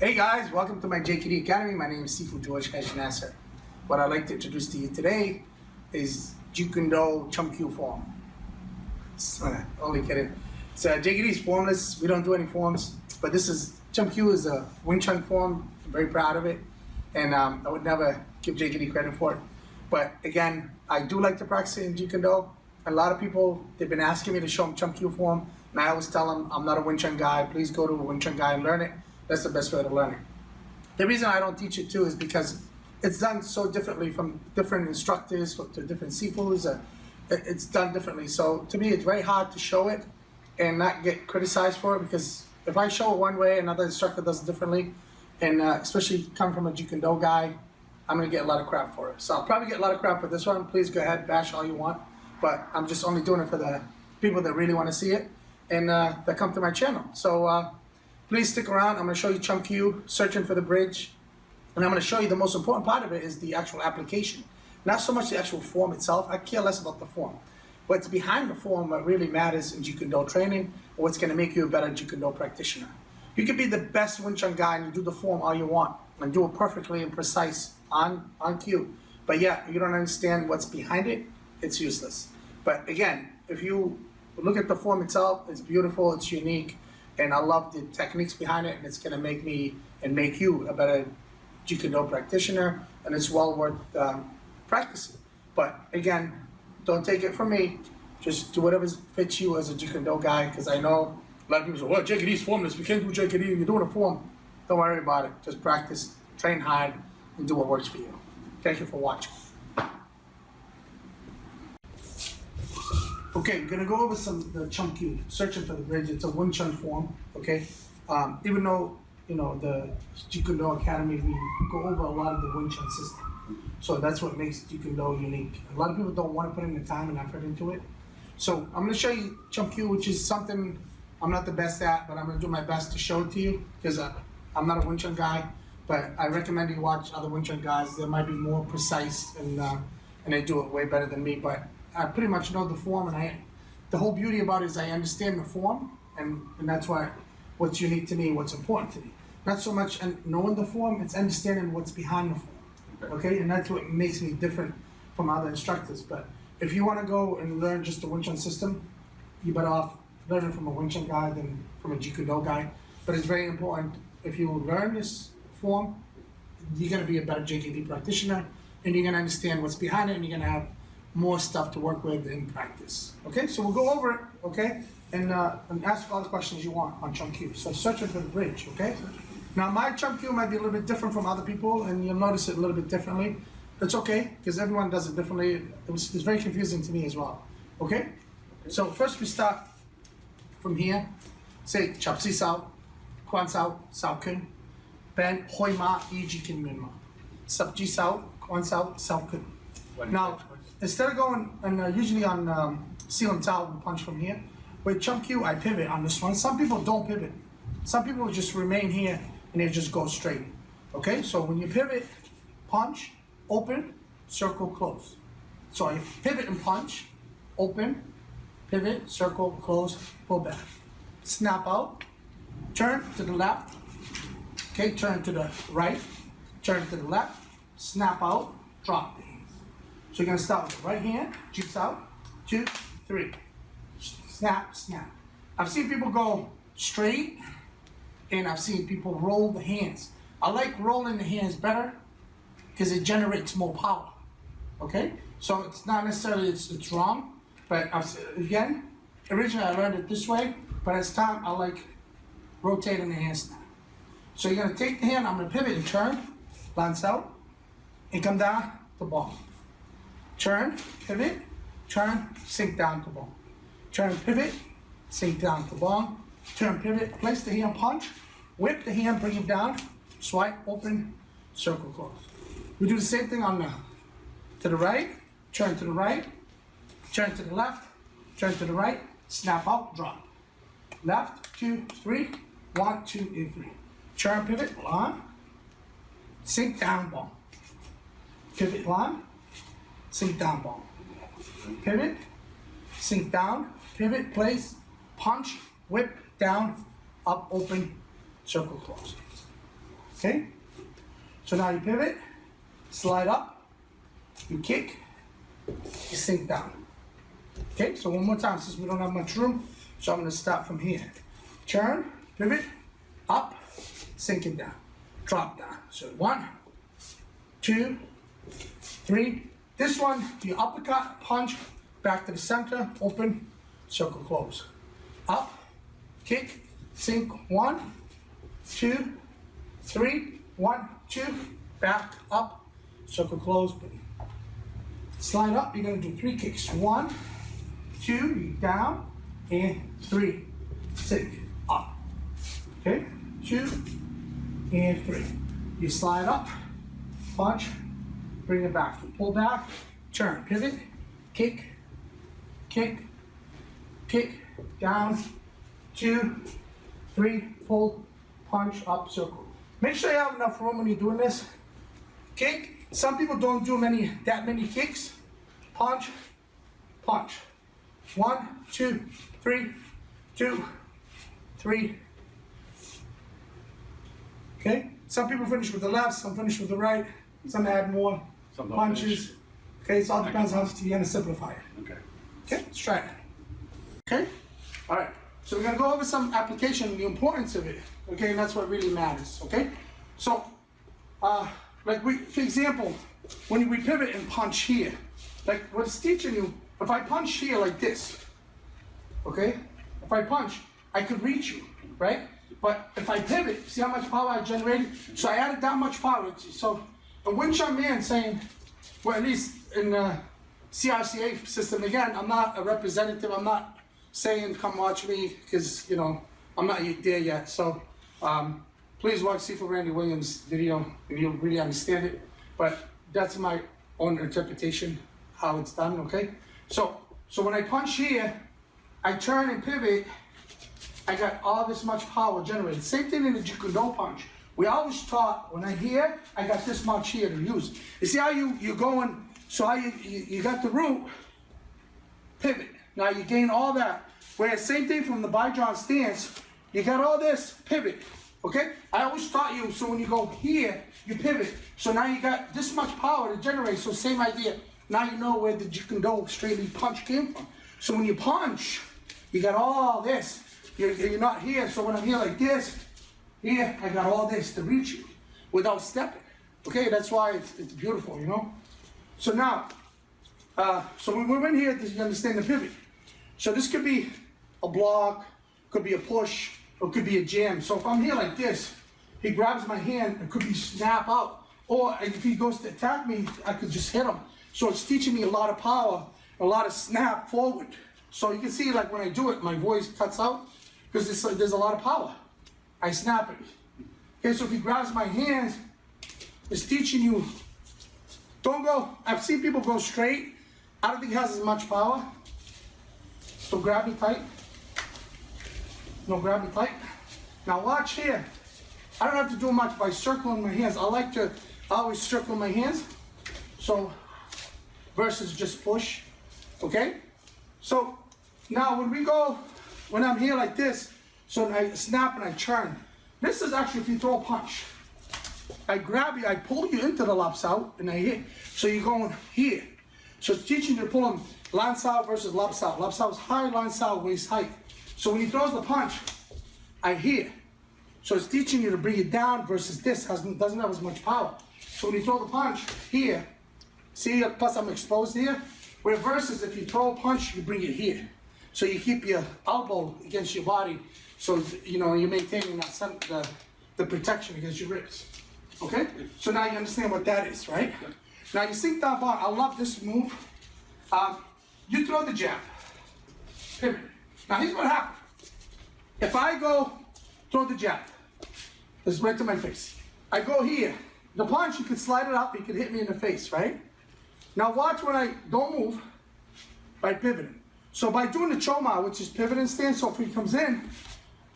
Hey guys, welcome to my Jkd Academy. My name is Sifu George Nasser. What I'd like to introduce to you today is Jkd Chum Q Form. Only kidding. So Jkd is formless. We don't do any forms, but this is Chum Q is a Wing Chun form. I'm very proud of it, and I would never give Jkd credit for it. But again, I do like to practice it in Jkd. A lot of people, they've been asking me to show them Chum Q Form, and I always tell them I'm not a Wing Chun guy. Please go to a Wing Chun guy and learn it. That's the best way to learn it. The reason I don't teach it too is because it's done so differently from different instructors to different sifus. It's done differently. So to me, it's very hard to show it and not get criticized for it, because if I show it one way, another instructor does it differently, and especially coming from a Jkd guy, I'm gonna get a lot of crap for it. So I'll probably get a lot of crap for this one. Please go ahead, bash all you want, but I'm just only doing it for the people that really want to see it and that come to my channel. So please stick around. I'm going to show you Chum Q, searching for the bridge. And I'm going to show you the most important part of it is the actual application. Not so much the actual form itself. I care less about the form. What's behind the form, what really matters in Jkd training, or what's going to make you a better Jkd practitioner. You can be the best Wing Chun guy and you do the form all you want and do it perfectly and precise on cue. But yeah, you don't understand what's behind it, it's useless. But again, if you look at the form itself, it's beautiful, it's unique. And I love the techniques behind it, and it's going to make me and make you a better Jkd practitioner, and it's well worth practicing. But again, don't take it from me. Just do whatever fits you as a Jkd guy, because I know a lot of people say, well, Jkd is formless. We can't do Jkd. You're doing a form. Don't worry about it. Just practice, train hard, and do what works for you. Thank you for watching. Okay, we're gonna go over the Chum Q, searching for the bridge. It's a Wing Chun form, okay? Even though, you know, the Jkd Academy, we go over a lot of the Wing Chun system. So that's what makes Jkd unique. A lot of people don't want to put in the time and effort into it. So I'm gonna show you Chum Q, which is something I'm not the best at, but I'm gonna do my best to show it to you, because I'm not a Wing Chun guy, but I recommend you watch other Wing Chun guys. They might be more precise and they do it way better than me, but I pretty much know the form, and the whole beauty about it is I understand the form, and that's what's unique to me, what's important to me. Not so much knowing the form, it's understanding what's behind the form, okay? And that's what makes me different from other instructors. But if you want to go and learn just the Wing Chun system, you're better off learning from a Wing Chun guy than from a Jkd guy. But it's very important, if you learn this form, you're going to be a better Jkd practitioner, and you're going to understand what's behind it, and you're going to have more stuff to work with in practice. Okay, so we'll go over it, okay, and ask all the questions you want on Chum Q. So searching for the bridge, okay? Now my Chum Q might be a little bit different from other people, and you'll notice it a little bit differently. It's okay, because everyone does it differently. It's very confusing to me as well, okay? So first we start from here. Say Chap Si Sao, Kwan Sao, Sao Kun, Ben Hoi Ma, Yi Ji Kin Min Ma. Sap Ji Sao, Kwan Sao, Sao Kun. Now, instead of going, and usually on Siu Nim Tao, we punch from here. With Chum Q, I pivot on this one. Some people don't pivot. Some people just remain here and they just go straight. Okay, so when you pivot, punch, open, circle, close. So I pivot and punch, open, pivot, circle, close, pull back. Snap out, turn to the left, okay, turn to the right, turn to the left, snap out, drop the hands. So you're gonna start with the right hand, jukes out, 2, 3, snap, snap. I've seen people go straight, and I've seen people roll the hands. I like rolling the hands better, because it generates more power, okay? So it's not necessarily it's wrong, but again, originally I learned it this way, but as time I like rotating the hands now. So you're gonna take the hand, I'm gonna pivot and turn, bounce out, and come down to ball. Turn, pivot, turn, sink down to ball. Turn, pivot, sink down to ball. Turn, pivot, place the hand, punch, whip the hand, bring it down, swipe, open, circle, close. We do the same thing on to the right, turn to the right, turn to the left, turn to the right, snap out, drop. Left, 2, 3, 1, 2, and 3. Turn, pivot, on, sink down, ball. Pivot, on, sink down, ball. Pivot, sink down, pivot, place, punch, whip, down, up, open, circle, close. Okay? So now you pivot, slide up, you kick, you sink down. Okay, so one more time since we don't have much room, so I'm gonna start from here. Turn, pivot, up, sinking down, drop down. So 1, 2, 3. This one, you uppercut, punch, back to the center, open, circle close. Up, kick, sink, 1, 2, 3, 1, 2, back, up, circle close, boom. Slide up, you're gonna do 3 kicks. 1, 2, you down, and 3, sink, up. Okay, 2, and 3. You slide up, punch, bring it back. Pull back, turn, pivot, kick, kick, kick, down, 2, 3, pull, punch, up, circle. Make sure you have enough room when you're doing this. Kick. Some people don't do that many kicks. Punch, punch. 1, 2, 3, 2, 3. Okay? Some people finish with the left, some finish with the right, some add more punches. Okay, so it all depends how you're gonna simplify it. Okay. Okay, let's try it. Okay? Alright. So we're gonna go over some application, the importance of it. Okay, and that's what really matters. Okay? So like for example, when we pivot and punch here, like what it's teaching you, if I punch here like this, okay? If I punch, I could reach you, right? But if I pivot, see how much power I generated? So I added that much power. So a Wing Chun man saying, well, at least in the CRCA system, again, I'm not a representative. I'm not saying come watch me because, you know, I'm not there yet. So please watch Seafood Randy Williams' video and you'll really understand it. But that's my own interpretation, how it's done, okay? So when I punch here, I turn and pivot, I got all this much power generated. Same thing in the Jkd punch. We always taught, when I hear, I got this much here to use. You see how you're going, so how you got the root, pivot. Now you gain all that. Whereas same thing from the Bijong stance, you got all this, pivot. Okay? I always taught you, so when you go here, you pivot. So now you got this much power to generate, so same idea. Now you know where the Jkd straightly punch came from. So when you punch, you got all this. You're not here, so when I'm here like this, here, I got all this to reach you without stepping. Okay, that's why it's beautiful, you know? So now, so when we're in here, you understand the pivot. So this could be a block, could be a push, or it could be a jam. So if I'm here like this, he grabs my hand, it could be snap out. Or if he goes to attack me, I could just hit him. So it's teaching me a lot of power, a lot of snap forward. So you can see like when I do it, my voice cuts out because there's a lot of power. I snap it. Okay, so if he grabs my hands, it's teaching you, don't go, I've seen people go straight. I don't think it has as much power. So grab me tight. No, grab me tight. Now watch here. I don't have to do much by circling my hands. I like to always circle my hands. So, versus just push, okay? So, now when I'm here like this, so I snap and I turn. This is actually if you throw a punch. I grab you, I pull you into the lap out and I hit. So you're going here. So it's teaching you to pull them lan sao versus lap sao. Lap sao is high, lan sao waist height. So when he throws the punch, I hear. So it's teaching you to bring it down versus this doesn't have as much power. So when you throw the punch here, see, plus I'm exposed here. Where versus if you throw a punch, you bring it here. So you keep your elbow against your body. So, you know, you're maintaining that the protection against your ribs. Okay? So now you understand what that is, right? Now you sink down bar. I love this move. You throw the jab. Pivot. Now here's what happens. If I go throw the jab, it's right to my face. I go here. The punch, you can slide it up, you can hit me in the face, right? Now watch when I don't move by pivoting. So by doing the choma, which is pivot and stance, so if he comes in,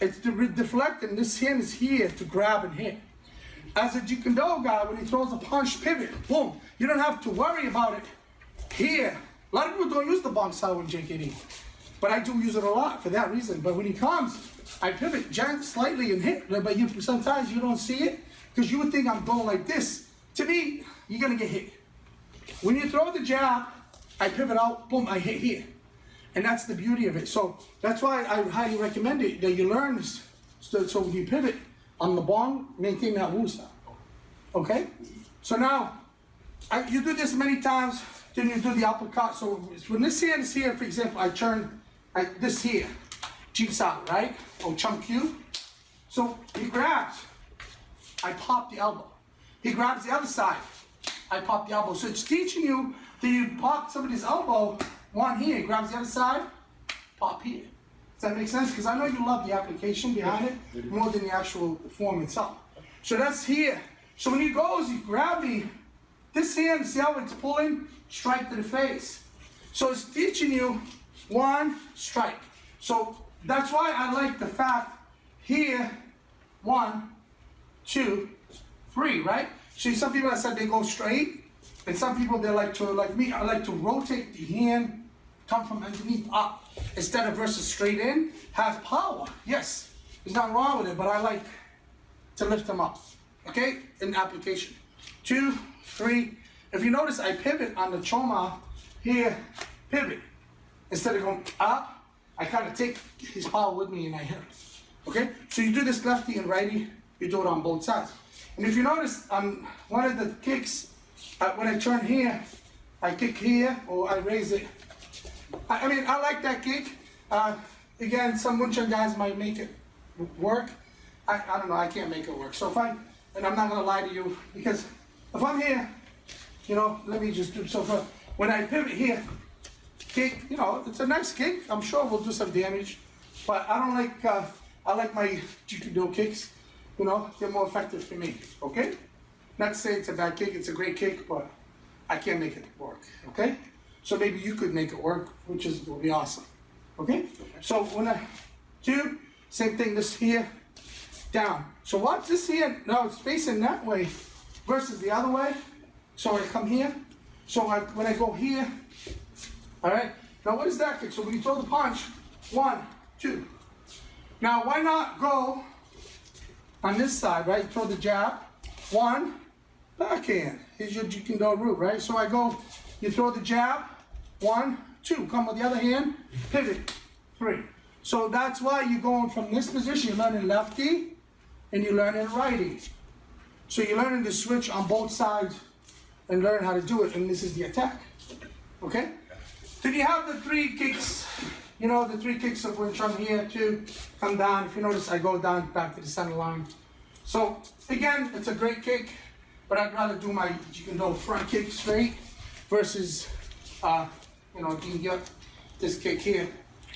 it's deflecting. This hand is here to grab and hit. As a Jkd guy, when he throws a punch, pivot, boom. You don't have to worry about it here. A lot of people don't use the bong sao in Jkd. But I do use it a lot for that reason. But when he comes, I pivot just slightly and hit. But sometimes you don't see it because you would think I'm going like this. To me, you're gonna get hit. When you throw the jab, I pivot out, boom, I hit here. And that's the beauty of it. So that's why I highly recommend it, that you learn this. So when you pivot on the bong, maintain that Wu style. Okay? So now, you do this many times, then you do the uppercut. So when this hand is here, for example, I turn this here, cheeks out, right? Or Chum Q. So he grabs, I pop the elbow. He grabs the other side, I pop the elbow. So it's teaching you that you pop somebody's elbow, one here, grabs the other side, pop here. Does that make sense? Because I know you love the application behind it more than the actual form itself. So that's here. So when he goes, he grab me, this hand, see how it's pulling? Strike to the face. So it's teaching you one strike. So that's why I like the fact here, 1, 2, 3, right? See, some people that said they go straight, and some people they like to, like me, I like to rotate the hand, come from underneath up, instead of versus straight in, have power. Yes, there's nothing wrong with it, but I like to lift them up, okay, in application. 2, 3. If you notice, I pivot on the choma here, pivot. Instead of going up, I kind of take his power with me and I hit him. Okay? So you do this lefty and righty, you do it on both sides. And if you notice, on one of the kicks, when I turn here, I kick here or I raise it. I mean, I like that kick. Again, some Wing Chun guys might make it work. I don't know, I can't make it work. So if and I'm not gonna lie to you, because if I'm here, you know, let me just do, so when I pivot here, kick, you know, it's a nice kick. I'm sure we'll do some damage, but I don't like, I like my Jkd kicks, you know, they're more effective for me, okay? Not to say it's a bad kick, it's a great kick, but I can't make it work, okay? So maybe you could make it work, which will be awesome, okay? So when I do, same thing, this here, down. So watch this here, now it's facing that way versus the other way. So I come here, so when I go here, all right, now what is that kick? So when you throw the punch, 1, 2. Now why not go on this side, right? Throw the jab, 1, backhand. Here's your Jkd root, right? So I go, you throw the jab, 1, 2. Come with the other hand, pivot, 3. So that's why you're going from this position, you're learning lefty, and you're learning righty. So you're learning to switch on both sides and learn how to do it, and this is the attack, okay? Then you have the 3 kicks, you know, the 3 kicks of Wing Chun here, 2, come down. If you notice, I go down back to the center line. So again, it's a great kick, but I'd rather do my Jkd front kick straight versus, you know, this kick here.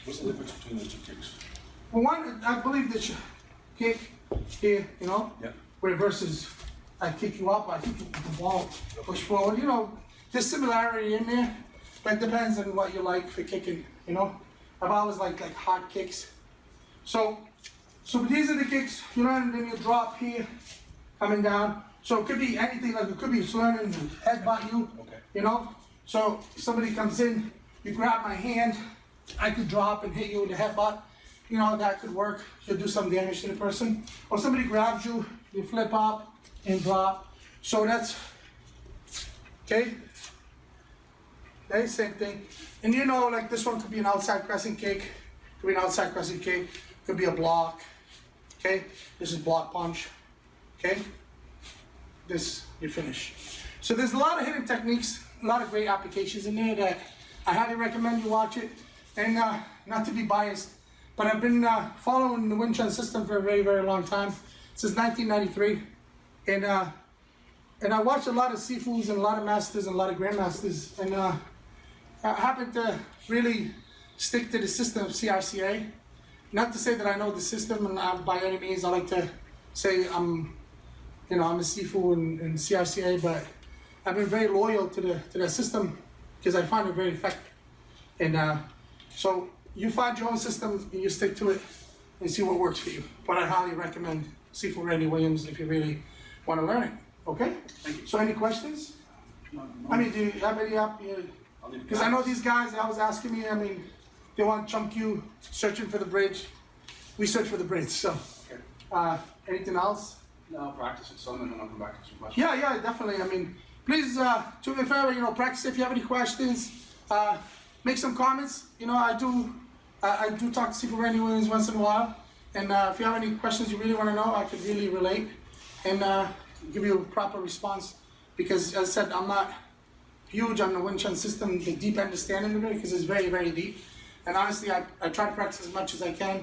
What's the difference between those 2 kicks? Well, one, I believe the kick here, you know, where versus I kick you up, I kick you with the ball, push forward. You know, there's similarity in there, but it depends on what you like for kicking, you know. I've always liked like hard kicks. So these are the kicks, you know, and then you drop here, coming down. So it could be anything, like it could be learning to headbutt you, you know. So somebody comes in, you grab my hand, I could drop and hit you with a headbutt. You know, that could work. You'll do some damage to the person. Or somebody grabs you, you flip up and drop. So that's, okay? Okay, same thing. And you know, like this one could be an outside crescent kick, could be an outside crescent kick, could be a block, okay? This is block punch, okay? This, you finish. So there's a lot of hidden techniques, a lot of great applications in there that I highly recommend you watch it. And not to be biased, but I've been following the Wing Chun system for a very, very long time, since 1993. And I watched a lot of Sifus and a lot of masters and a lot of grandmasters. And I happened to really stick to the system of CRCA. Not to say that I know the system, and by any means, I like to say I'm a Sifu in CRCA, but I've been very loyal to the system because I find it very effective. And so you find your own system and you stick to it and see what works for you. But I highly recommend Sifu Randy Williams if you really want to learn it. Okay? Thank you. So any questions? No. I mean, do you have any up? Because I know these guys, they always asking me, I mean, they want Chum Q searching for the bridge. We search for the bridge. So, Okay. anything else? No, I'll practice it some and then I'll come back to some questions. Yeah, definitely. I mean, please, if ever, practice. If you have any questions, make some comments. I do talk to Sifu Randy Williams once in a while. And if you have any questions you really want to know, I could really relate and give you a proper response. Because as I said, I'm not huge on the Wing Chun system, the deep understanding of it, because it's very, very deep. And honestly, I try to practice as much as I can.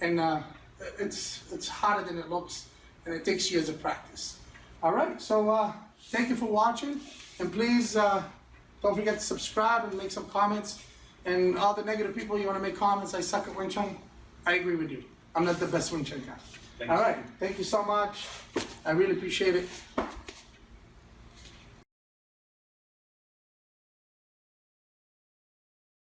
And it's harder than it looks. And it takes years of practice. All right, so thank you for watching. And please don't forget to subscribe and make some comments. And all the negative people, you want to make comments, I suck at Wing Chun, I agree with you. I'm not the best Wing Chun guy. All right, thank you so much. I really appreciate it.